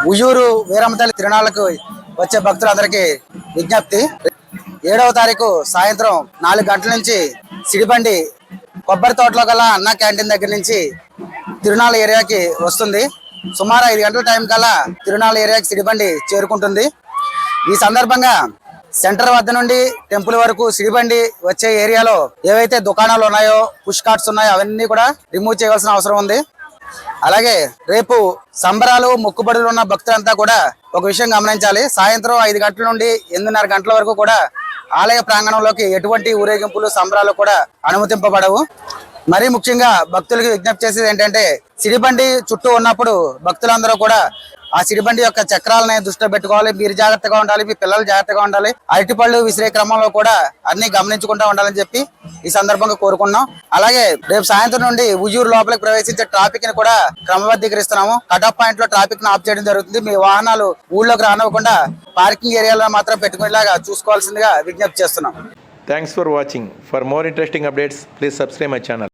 ఉయ్యూరు వీరమ్మతల్లి తిరునాళ్లకు వచ్చే భక్తులందరికీ విజ్ఞప్తి. 7వ తారీఖు సాయంత్రం 4 గంటల నుంచి సిడిబండి కొబ్బరి తోటలో గల అన్న క్యాంటీన్ దగ్గర నుంచి తిరునాళ్ళ ఏరియాకి వస్తుంది. సుమారు 5 గంటల టైం కల్లా తిరునాళ్ళ ఏరియాకి సిడిబండి చేరుకుంటుంది. ఈ సందర్భంగా సెంటర్ వద్ద నుండి టెంపుల్ వరకు సిడిబండి వచ్చే ఏరియాలో ఏవైతే దుకాణాలు ఉన్నాయో, పుష్ కార్ట్స్ ఉన్నాయో అవన్నీ కూడా రిమూవ్ చేయవలసిన అవసరం ఉంది. అలాగే రేపు సంబరాలు మొక్కుబడులు ఉన్న భక్తులంతా కూడా ఒక విషయం గమనించాలి. సాయంత్రం 5 గంటల నుండి 8:30 గంటల వరకు కూడా ఆలయ ప్రాంగణంలోకి ఎటువంటి ఊరేగింపులు సంబరాలు కూడా అనుమతింపబడవు. మరీ ముఖ్యంగా భక్తులకి విజ్ఞప్తి చేసేది ఏంటంటే, సిడిబండి చుట్టూ ఉన్నప్పుడు భక్తులందరూ కూడా ఆ సిడిబండి యొక్క చక్రాలని దృష్టిలో పెట్టుకోవాలి. మీరు జాగ్రత్తగా ఉండాలి, మీ పిల్లలు జాగ్రత్తగా ఉండాలి. అరటిపళ్ళు విసిరే క్రమంలో కూడా అన్ని గమనించుకుంటూ ఉండాలని చెప్పి ఈ సందర్భంగా కోరుకున్నాం. అలాగే రేపు సాయంత్రం నుండి ఉయ్యూరు లోపలికి ప్రవేశించే ట్రాఫిక్ ని కూడా క్రమబద్ధీకరిస్తున్నాము. కట్ ఆఫ్ పాయింట్ లో ట్రాఫిక్ ని ఆఫ్ చేయడం జరుగుతుంది. మీ వాహనాలు ఊళ్ళోకి రానివ్వకుండా పార్కింగ్ ఏరియాలో మాత్రం పెట్టుకునేలాగా చూసుకోవాల్సిందిగా విజ్ఞప్తి చేస్తున్నాం. Thanks for watching. For more interesting updates, please subscribe my channel.